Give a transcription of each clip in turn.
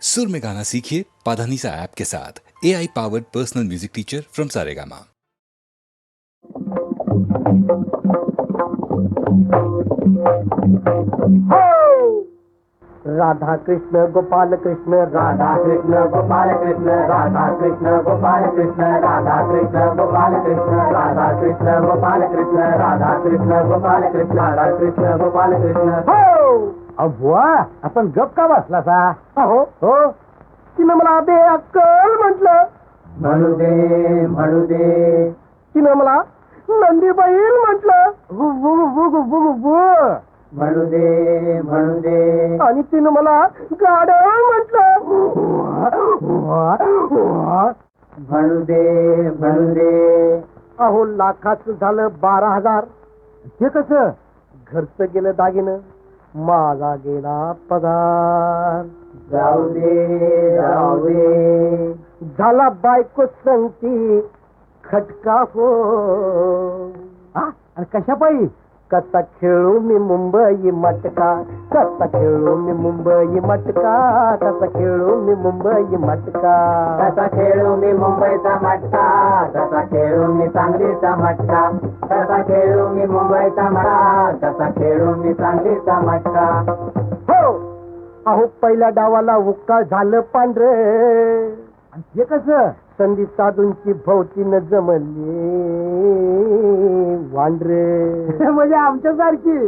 सुर में गाना सीखिए पाधानीसा ऐप के साथ। AI powered personal music teacher from Saregama. Radha Krishna Gopal Krishna Radha Krishna Gopal Krishna Radha Krishna Gopal Krishna Radha Krishna Gopal Krishna Radha Krishna Gopal Krishna Radha Krishna Gopal Krishna Radha Krishna Gopal Krishna हो अव्वा आपण गप का बसला सा हो हो तिनं मला बे अक्कल म्हटलं म्हणू दे तिनं मला नंदी बैल म्हटलं म्हणू दे आणि तिनं मला गाढव म्हटलं म्हणू दे अहो लाखाचं झालं 12,000 हे कसं घरचं गेलं दागिनं माझा गेला पगार जाऊ दे झाला बायको संगती खटका हो आणि कशा पायी कसा खेळू मी मुंबई मटका कसा खेळू मी मुंबई मटका कसा खेळू मी मुंबई मटका कसा खेळू मी मुंबईचा मटका कसा खेळू मी सांगलीचा मटका कसा खेळू मी मुंबईचा मटका कसा खेळू मी सांगलीचा मटका हो अहो पहिल्या डावाला उक्का झालं पांढरे हे कसं संधी साधूंची भोवतीनं जमली वांढरे म्हणजे आमच्यासारखी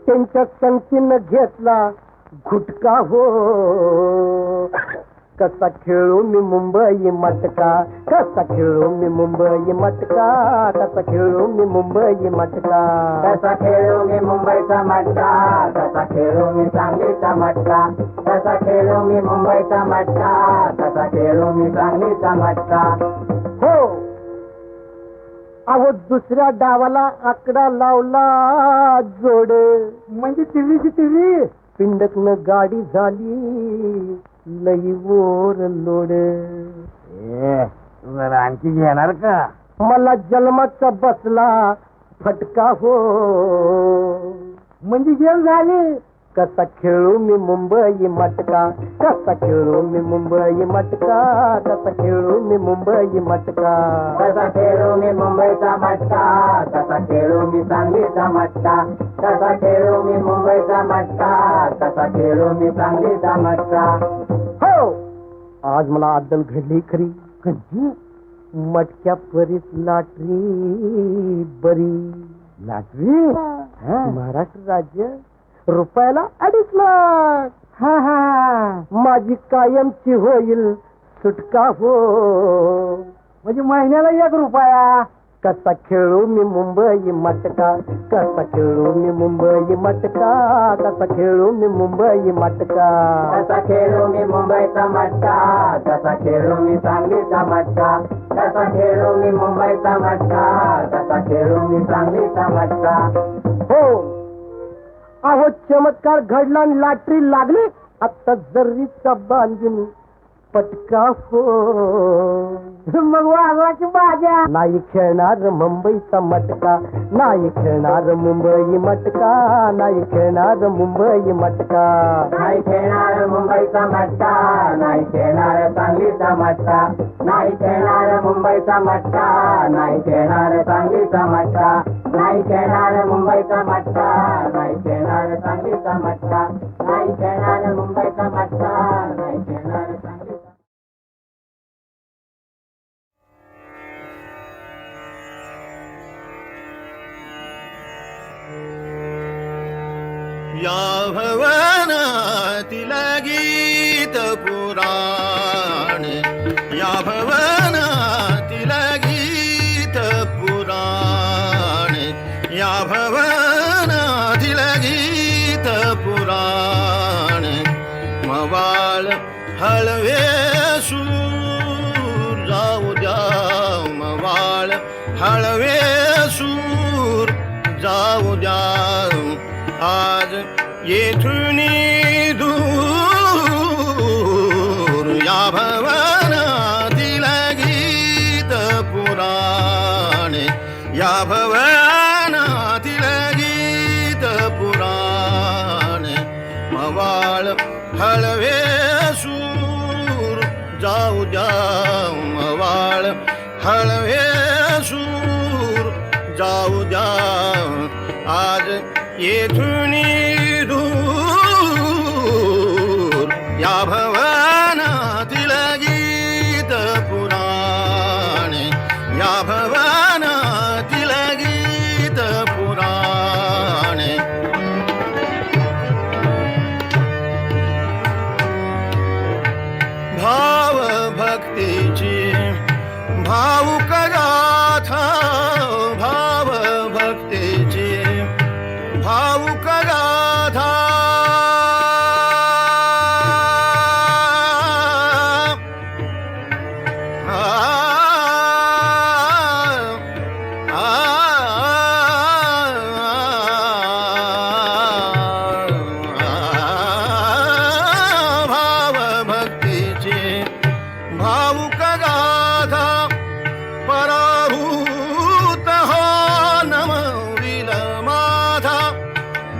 त्यांच्या संगतीनं घेतला घुटका हो कसा खेळू मी मुंबई मटका कसा खेळू मी मुंबई मटका कसा खेळू मी मुंबई मटका कसा खेळू मी मुंबईचा मटका कसा खेळू मी सांगलीचा मटका कसा खेळू मी मुंबईचा मटका कसा खेळू मी सांगलीचा मटका हो अहो दुसऱ्या डावाला आकडा लावला जोड म्हणजे तिरी पिंडकन गाडी झाली लई वर लोड आणखी घेणार का मला जन्माचा बसला फटका हो म्हणजे जेल झाली कसा खेळू मी मुंबई मटका कसा खेळू मी मुंबई मटका कसा खेळू मी मुंबई मटका कसा खेळू मी मुंबईचा मटका कसा खेळू मी सांगलीचा मटका कसा खेळू मी मुंबईचा मटका कसा खेळू मी सांगलीचा मटका हो आज मला अद्दल घडली खरी कधी मटक्या परीत लाटरी बरी लाटरी महाराष्ट्र राज्य रुपयाला 2.5 लाख माझी कायमची होईल सुटका हो म्हणजे महिन्याला 1 रुपया कसा खेळू मी मुंबई मटका कसा खेळू मी मुंबई मटका कसा खेळू मी मुंबई मटका कसा खेळू मी मुंबईचा मटका कसा खेळू मी सांगलीचा मटका कसा खेळू मी मुंबईचा मटका कसा खेळू मी सांगलीचा मटका हो अहो चमत्कार घडला लाटरी लागली आता जरीचा बांधून पटका हो मग वाजवाची बाजा नाही खेळणार मुंबईचा मटका नाही खेळणार मुंबई मटका नाही खेळणार मुंबई मटका नाही खेळणार मुंबईचा मटका नाही खेळणार सांगलीचा मटका नाही खेळणार मुंबईचा मटका नाही खेळणार सांगलीचा मटका नाही खेळणार मुंबईचा मटका नाही खेळणार सांगलीचा मटका नाही खेळणार मुंबईचा मटका नाही खेळणार सांगलीचा या भवनातील गीत पुराण या भवनातील गीत पुराण या भवनातील गीत पुराण मवाळ हळवे सूर जाऊ द्या मवाळ हळवे सूर जाऊ द्या आज येथून दूर या भवनातील गीत पुराण या भवनातील गीत पुराण मवाळ हळवे सूर जाऊ द्या मवाळ हळवे सूर जाऊ द्या आज येथून दूर या भवनातील गीत पुराणे या भवनातील गीत पुराणे भाव भक्तीची भावुक गाथा भाव भक्तीची भावुक गाथा भाव भक्तीची भावुक गाथा पराभूत हो नमविल माथा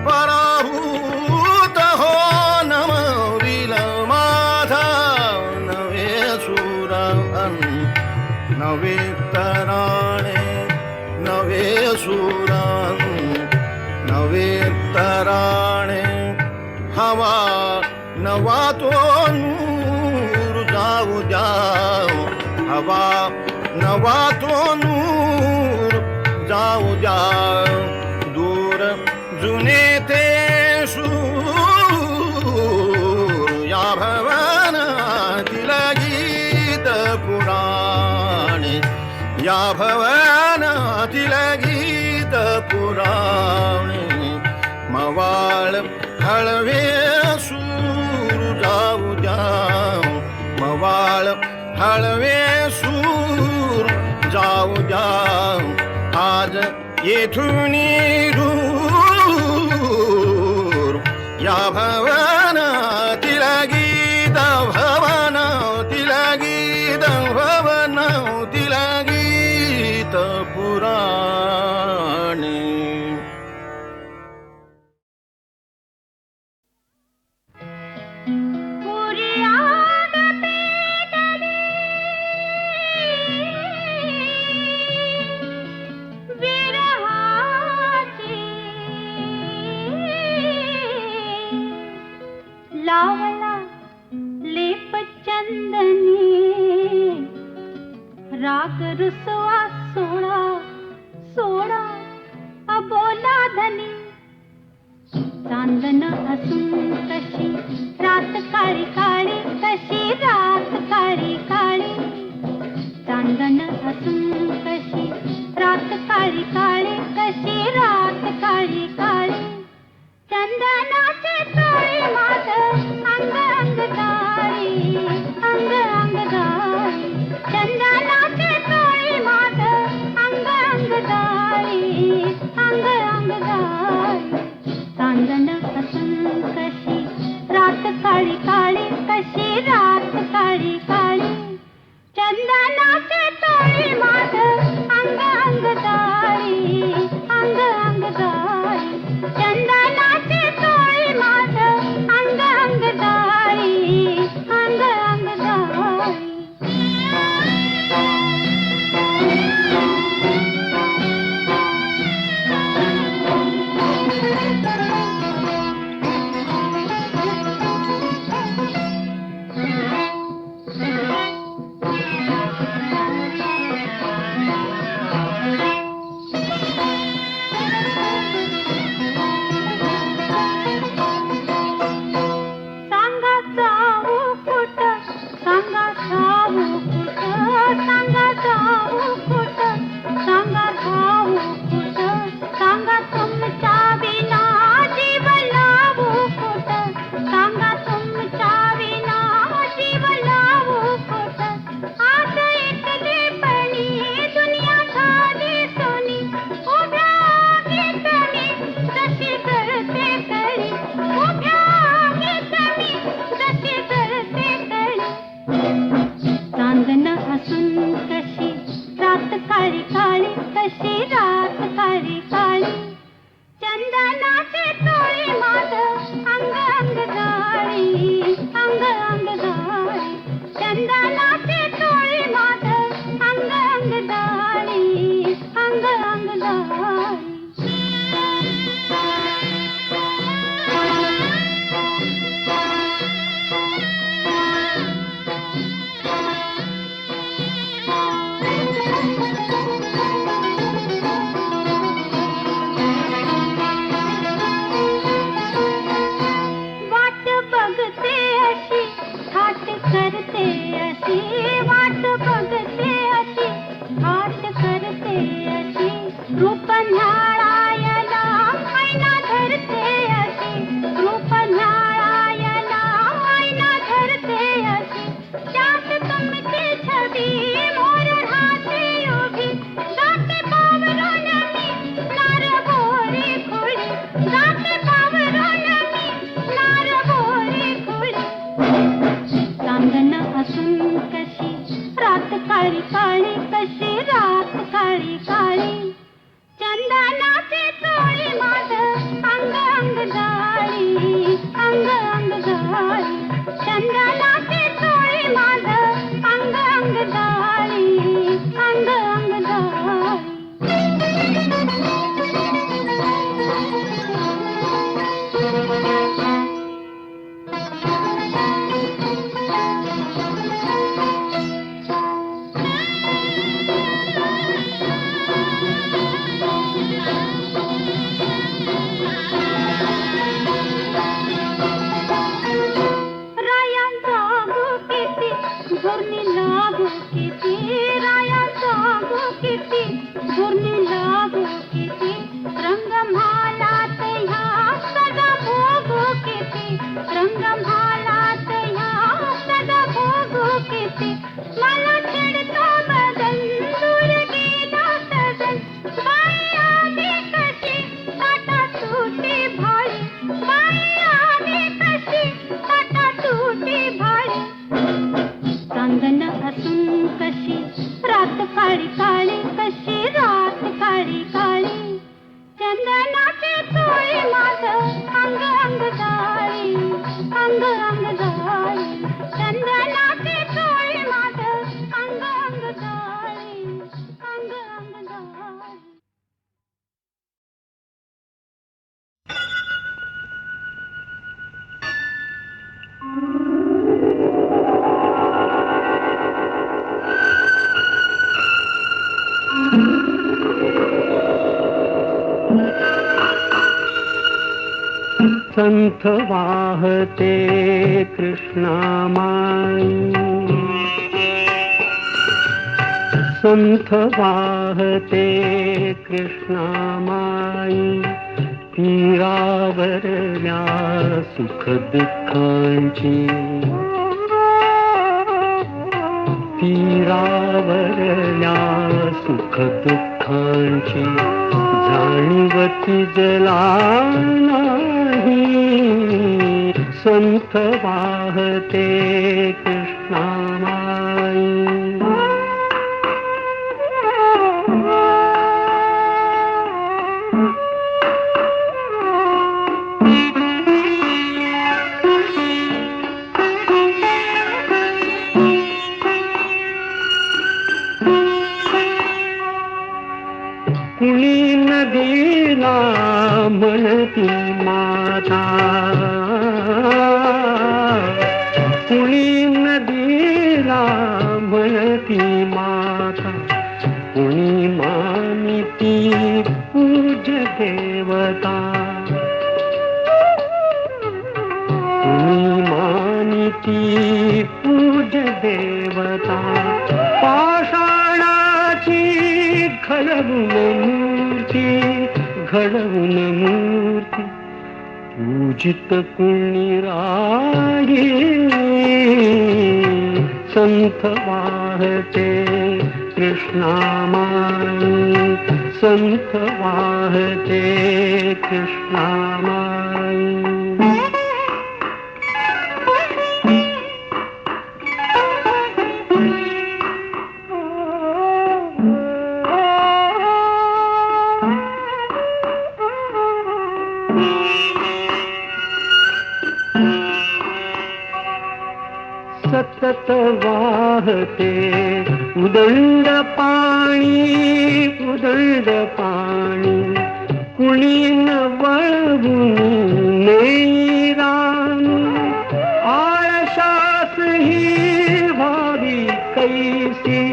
पराभूत हो नमविल माथा नवे सुरन नवे तराणे नवे सुरन नवे तराणे हवा नवा तो नूर जाऊ द्या हवा नवा तो नूर जाऊ द्या दूर जुने ते सूर या भवनातील गीत पुराणे या भवनातील गीत पुराणे मवाळ हळवे सूर जाऊ द्या मवाळ हळवे सूर जाऊ द्या आज येथून दूर या भवनातील गीत भवनातील गीत भवनातील गीत पुराणे लावला लेप चंदनी राग रुसवा सोडा सोडा अबोला धनी चांदन हसून कशी रात काळी काळी कशी रात काळी काळी चांदन हसून कशी रात काळी काळी कशी रात काळी काळी चंदनाचे तोळे मात अंग अंग गाई अंग अंग गाई चंदनाचे तोळे मात अंग अंग गाई अंग अंग गाई चांदन हसून कशी रात काळी काळी कशी रात काळी काळी चंदनाचे तोळे मात अंग अंग गाई काळी काळी कशी रात काळी काळी चंदनाचे चोळी माझ अंग अंग जाळी अंग अंग जाळी चंदनाचे चोळी माझ अंग अंग जाळी अंग अंग जाळी काळी काळी कशी रात काळी काळी चंदनाचे चोळी माझ अंग अंग जाळी अंग अंग जाळी चंदनाचे चोळी माझ अंग अंग जाळी अंग अंग जाळी संथ वाहते कृष्णामाई संथ वाहते कृष्णामाई तीरावरल्या सुख दुःखांची तीरावरल्या सुख दुःखांची जाणीवती जला संथ वाहते कृष्णामाई कुणी नदीला म्हणती माता कुणी नदीला म्हणती माता कुणी मानिती पूज देवता कुणी मानिती पूज देवता पाषाणाची घडवून मूर्ती पूजित कुणी राही संथ वाहते कृष्णामाई संथ वाहते कृष्णामाई सतत वाहते उदंड पाणी कुणी न वळवून नेरानी आळशास ही भावी कैसी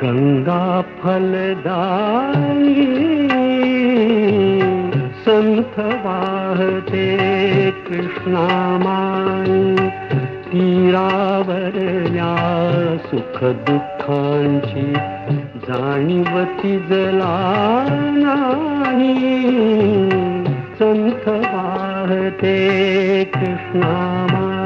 गंगा फलदायी संथ वाहते कृष्णामाई तीरावरल्या सुख दुःखांची जाणीवती जला नाही संथ वाहते कृष्णामाई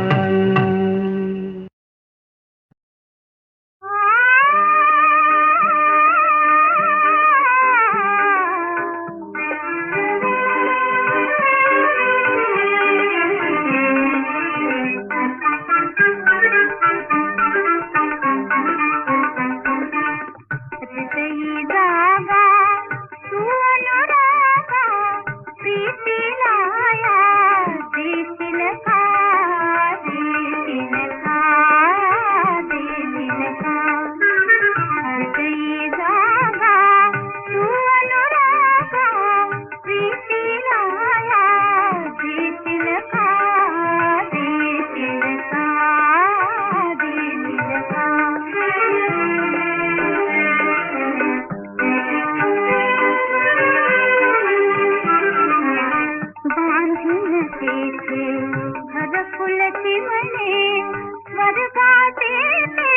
स्वर्गाचे ते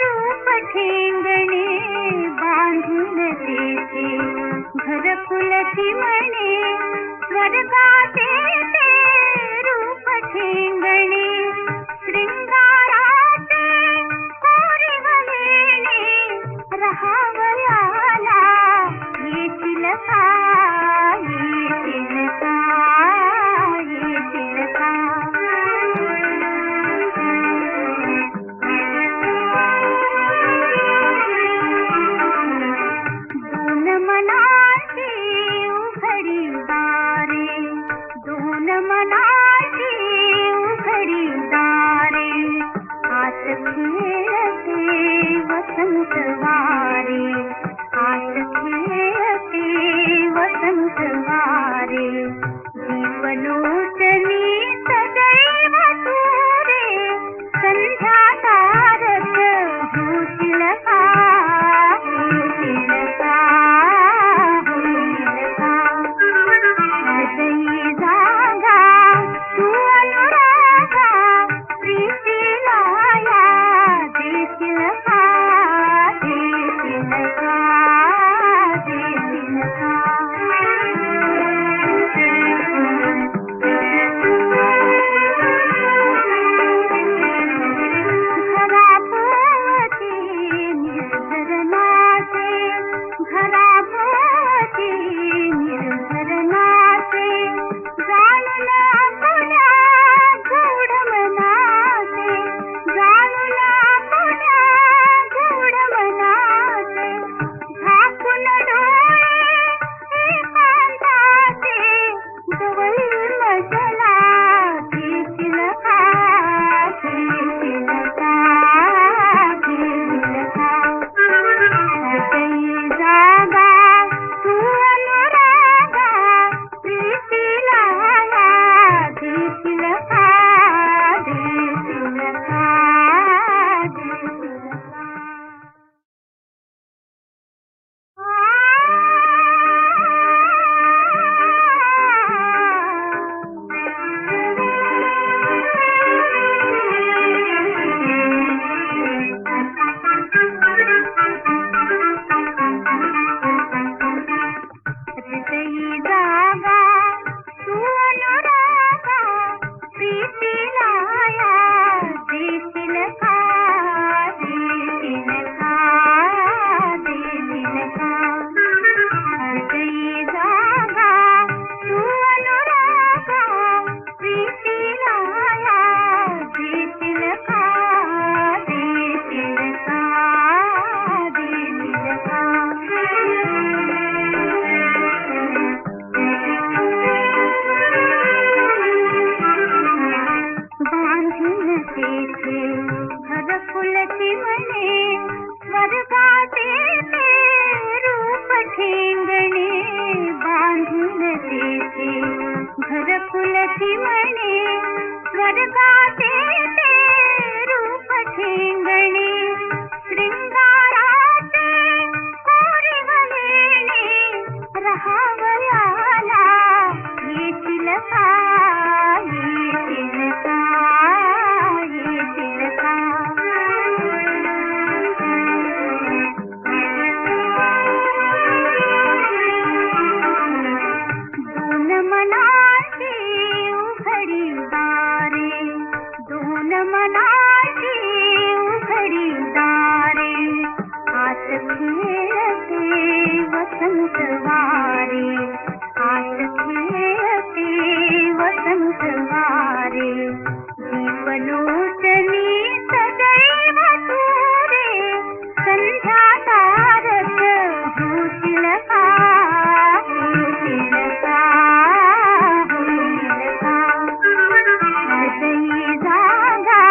रूप ठेंगणे बांधून देते घरकुलची म्हणे स्वर्गाचे ते रूप ठेंगणे श्रृंगाराचे कोरिवलेणे रहावयाला येतील का येतील का येतील का दोन मनाची उघडी दारे दोन मनाची उघडी दारे आत खेळते वसंत वारे आत खेळते वसंत वारे जीवलोचनी सदैव तुरे संध्या तारक होतील का होतील का होतील का हृदयी जागा तू अनुरागा प्रीतीला या देशील का देशील का देशील का घराभोवती निर्झरणाचे घराभोवती निर्झरणाचे जाणून आपल्या गूढ मनाचे जाणून आपल्या गूढ मनाचे झाकून डोळे एकांताचे जवळील मजला घेतील का घेतील का घेतील का हृदयी जागा तू अनुरागा प्रीतीला या देशील का देशील का देशील हृदयी जागा तू अनुरागा प्रीतीला या देशील का देशील का देशील का हृदयी जागा तू अनुरागा प्रीतीला या देशील का देशील का देशील का बांधून देते घरकुलची म्हणे स्वर्गाचे ते रूप ठेंगणे बांधून देते घरकुलची म्हणे स्वर्गाचे ते रूप ठेंगणे श्रृंगाराचे कोरिवलेणे रहावयाला येतील का येतील का येतील का दोन मनाची उघडी दारे दोन मनाची उघडी दारे आत खेळते वसंत वारे आत खेळते वसंत वारे जीवलोचनी सदैव तुरे संध्या तारक होतील का होतील का होतील का हृदयी जागा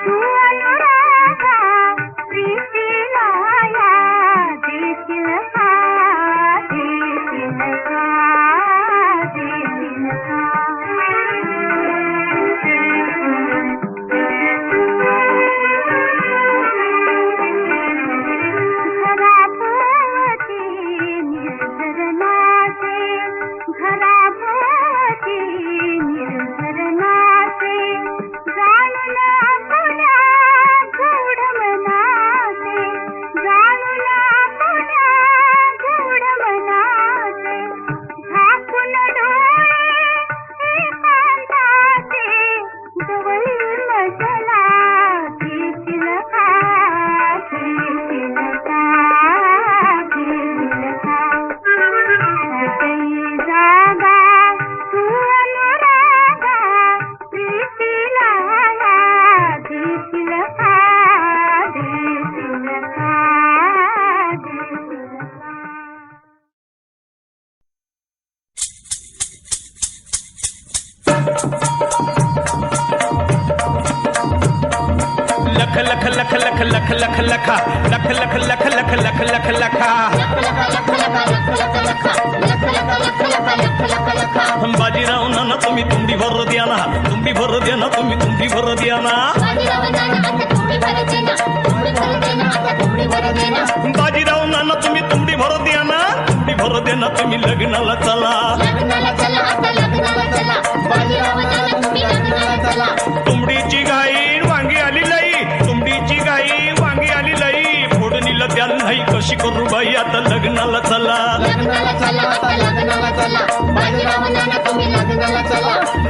तू अनुरागा प्रीतीला या देशील का देशील का देशील का चला घेशील का घेशील का घेशील का काही जागा तू अनुरागा प्रीतीला देशील का देशील का देशील का लख लख लख लख लख लख लखा लख लख लख लख लख लख लखा बाजीराव नाना तुम्ही तुंडी भर द्या ना तुंडी भर द्या ना तुम्ही तुंडी भर द्या ना बाजीराव नाना तुम्ही तुंडी भर द्या ना तुंडी भर द्या ना तुम्ही लग्नाला चला तुंबडीची गाई वांगी आली लई तुंबडीची गाई वांगी आली लई फोडणीला द्या नाही कशी करू बाई आता लग्नाला चला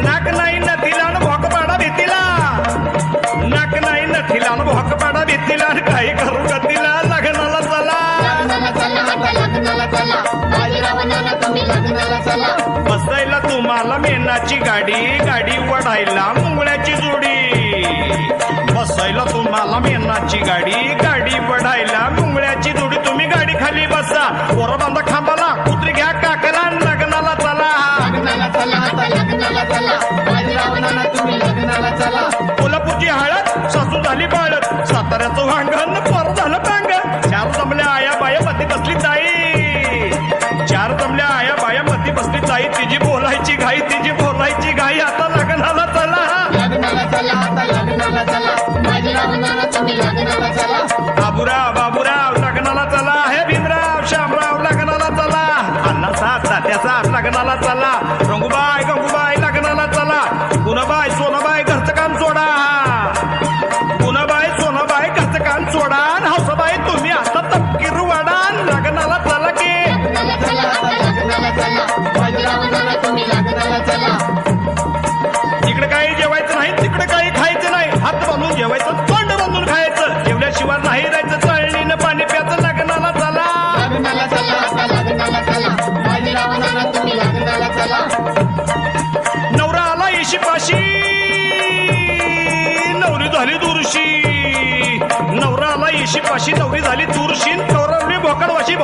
नाक नाही नथीला न भोक पाडा भीतीला नाक नाही नथीला न भोक पाडा भीतीला काय करू गतीला लग्नाला चला बसायला तुम्हाला मेनाची गाडी गाडी वडायला मुंगळ्याची जोडी बसायला तुम्हाला मेनाची गाडी गाडी वडायला मुंगळ्याची जोडी तुम्ही गाडी खाली बसा वर बांधा खांबाला कुत्री घ्या काकला लग्नाला चला कोल्हापूरची हळद सासू झाली बाळद साताऱ्याचं वांगण पर झालं पांग चार जमल्या आया बाया मध्ये बसली ताई चार जमल्या आया बाया मध्ये बसली ताई तिची बोलायची घाई आता लग्नाला चला बाबूराव लग्नाला चला हे भीमराव श्यामराव लग्नाला चला अण्णा साथ तात्याचा लग्नाला चला गंगूबाई लग्नाला चला गुणाबाई सोनाबाई घरचं काम सोडा गुणाबाई सोनाबाई घरचं काम सोडा हौसाबाई तुम्ही आता तपकीर वाडा लग्नाला चला की इकडे काही जेवायचं नाही तिकडे काही खायचं नाही हात बांधून जेवायचं तोंड बांधून खायचं जेवल्याशिवाय नाही राहायचं चाळणीनं पाणी प्याचं लग्नाला चला नवरा आला येशीपाशी नवरी झाली दुरशी नवरा आला येशीपाशी नवरी झाली दुरशी नवरवली भोकडवाशी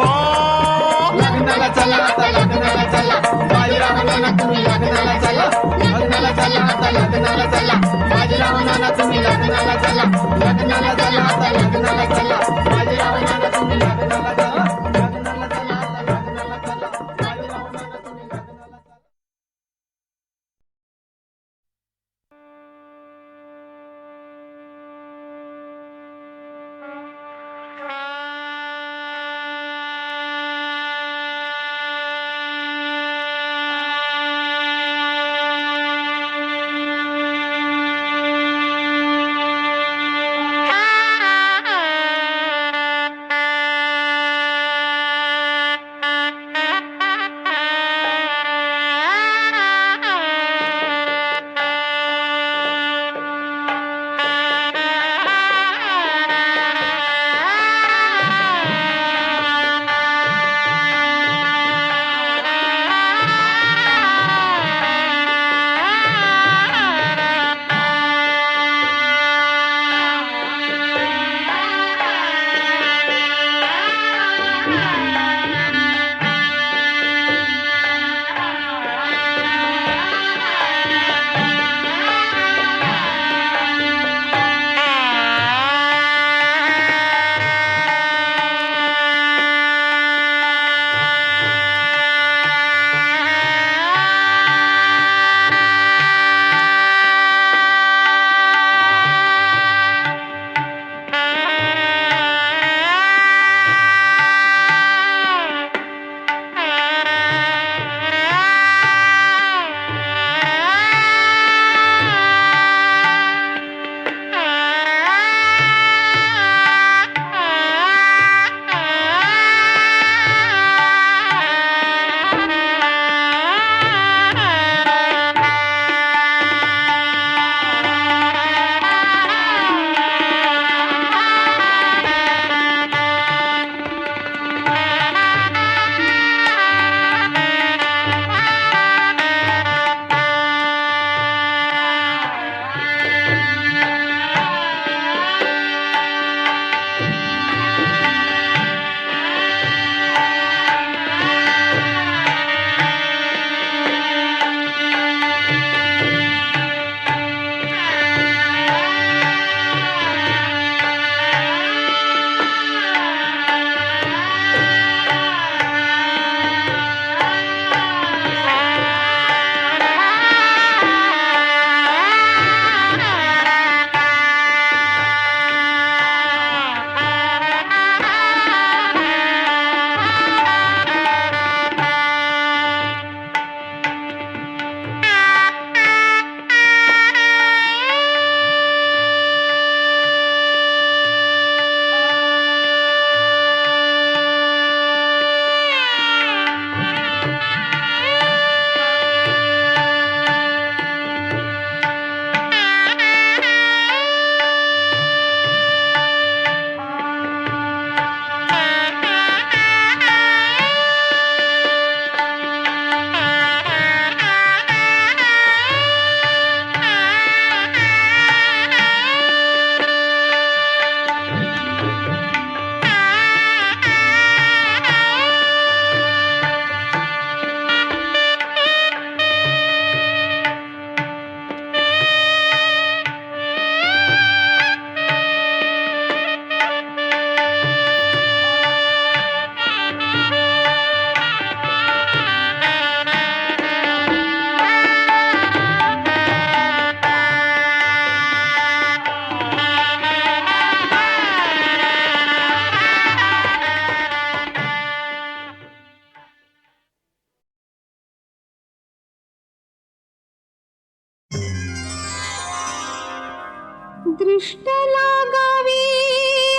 दृष्ट लागावी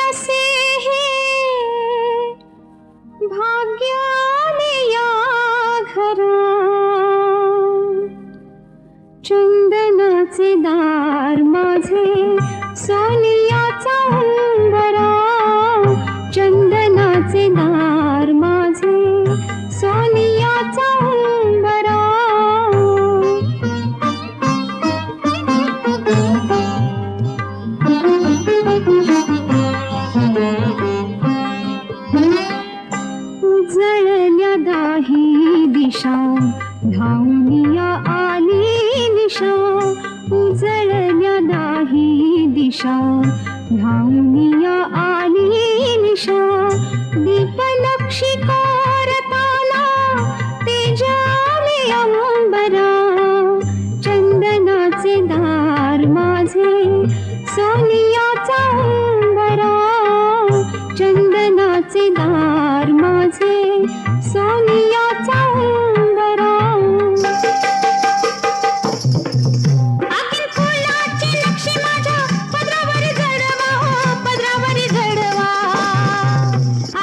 असे हे भाग्याने या घरा चंदनाचे दार माझे सोनियाचा उंबरा चंदनाचे दार माझे सोनियाचा उंबरा उजळल्या दाही दिशा धावनिया आली निशा उजळल्या दाही दिशा धावनिया आली निशा दीपलक्षी कोरताना तेजाले अंबरा चंदनाचे दार माझे सोनियाचा उंबरा चंदनाचे दार माझे सोनियाचा उंबरा आखीर फुलाची लक्ष्मी माझ्या पदरावरी जडवा हो पदरावरी जडवा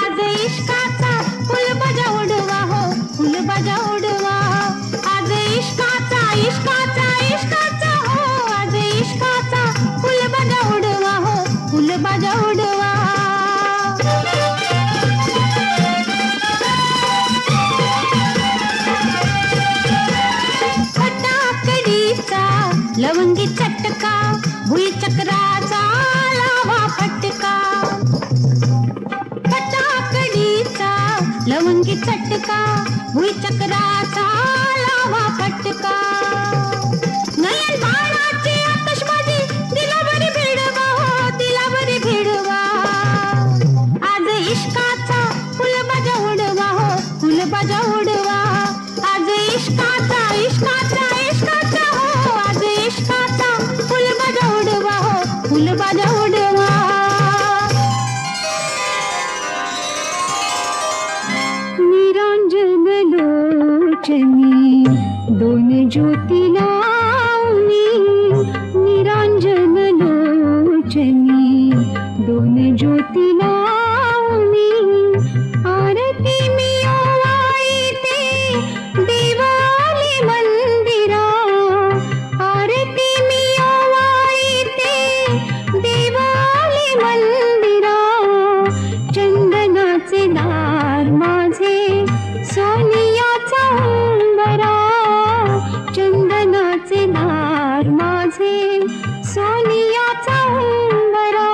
आज इश्काचा फुलबाजा उडवा हो फुलबाजा उडवा आज इश्काचा इश्काचा इश्काचा हो आज इश्काचा फुलबाजा उडवा हो फुलबाजा उडवा फटाकडीचा लवंगी चटका भुईचक्राचा लावा फटका फटाकडीचा लवंगी चटका भुईचक्राचा लावा फटका नयन बाणाची आतषबाजी दिलावरी भिडवा हो दिलावरी भिडवा आज इश्काचा फुलबाजा उडवा हो फुलबाजा उडवा आज इश्काचा इश्काचा इश्काचा हो आज इश्काचा फुलबाजा उडवा हो फुलबाजा उडवा निरांजन लोचनी दोन ज्योती लावणी निरांजन लोचनी दोन ज्योती लावणी आरती मी ओवाळते देवाली मंदिरा आरती मी ओवाळते देवाली मंदिरा चंदनाचे दार माझे सोनियाचा उंबरा चंदनाचे दार माझे सोनियाचा उंबरा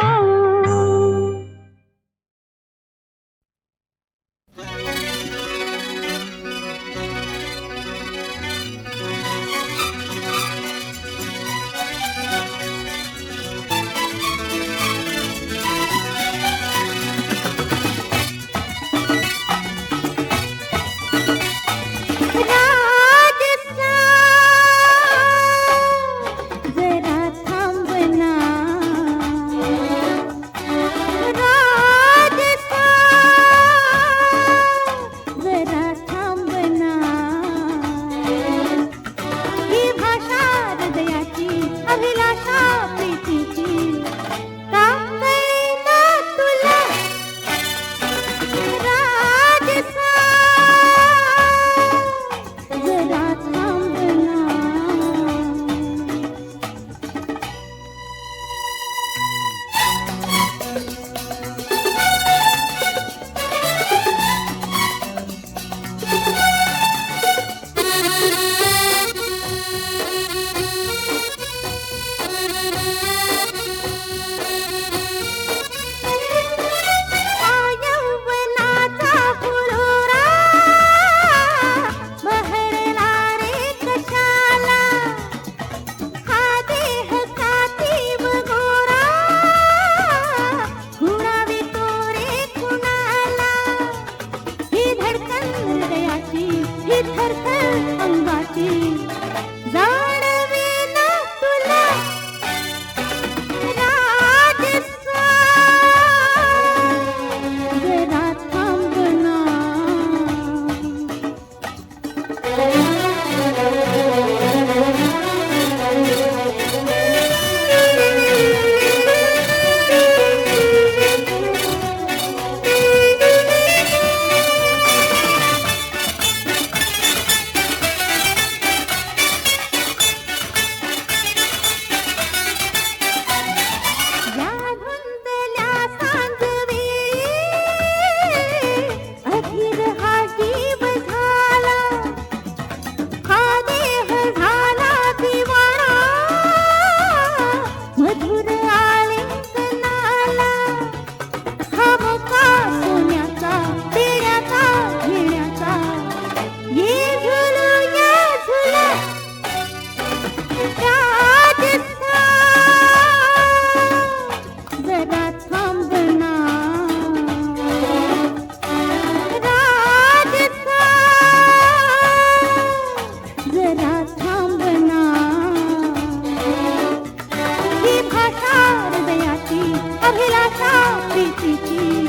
अभिलाषा प्रीतीची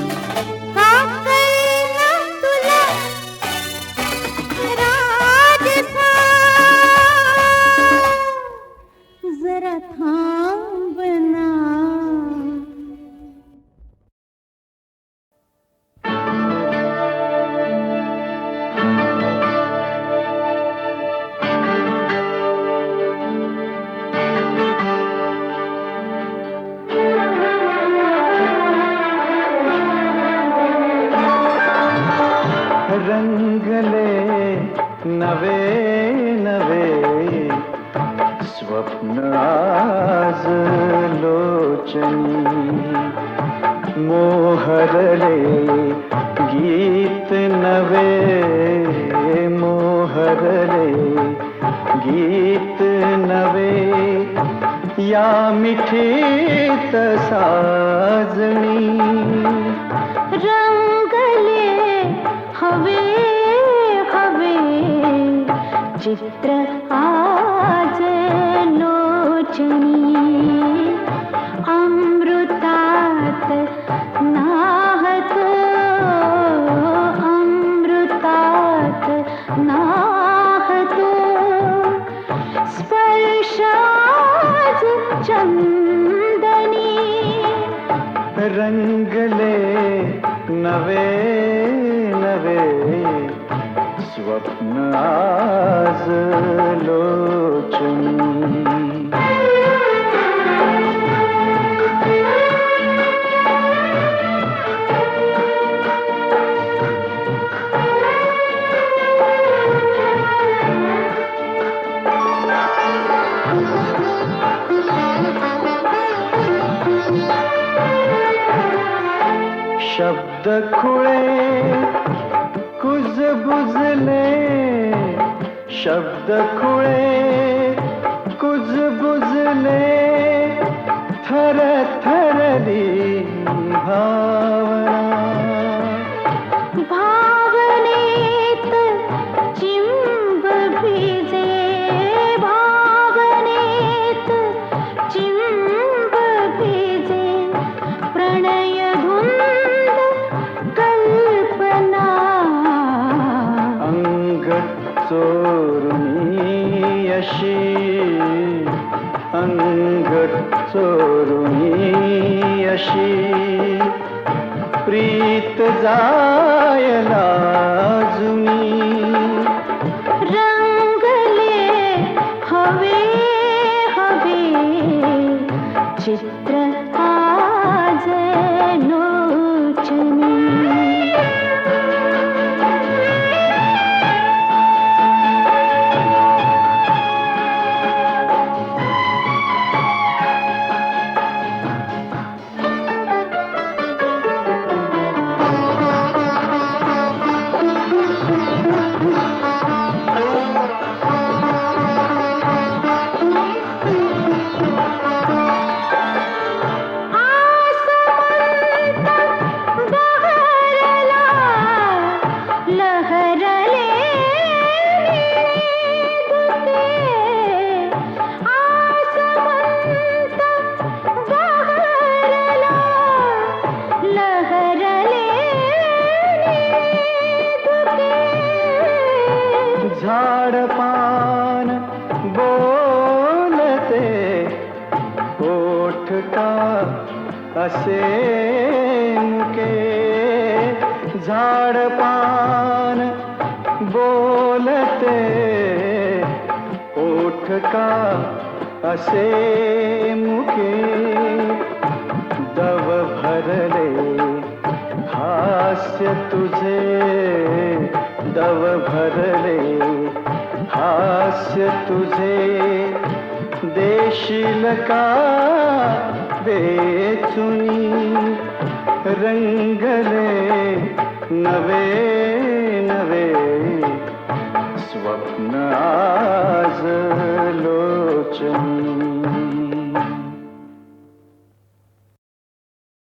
का कळेना तुला राजसा जरा थांब ना रंगले नवे नवे स्वप्न आज लोचनी मोहरले गीत नवे मोहरले गीत नवे या मिठीत साजणी रंगले हवे हवे चित्र आज लोचनी अमृतात नाहतो अमृतात नाहतो स्पर्शाज चंदनी रंगले नवे नवे स्वप्न आज लोचनी शब्द खुळे कुजबुजले शब्द खुळे कुजबुजले थर थरली भावना भावनेत चिंब भिजे भावनेत चिंब भिजे प्रणय धुंद कल्पना अंग चोरुनी अशी अंग चोरुनी अशी प्रीत जायला जुनी रंगले हवे हवे चित्र आज लोचनी झाडपान बोलते ओठ का असे मुके झाडपान बोलते ओठ का असे मुके दव भरले हास्य तुझे दव भरले हास्य तुझे देशील का वेचुनी रंगले नवे नवे स्वप्न आज लोचनी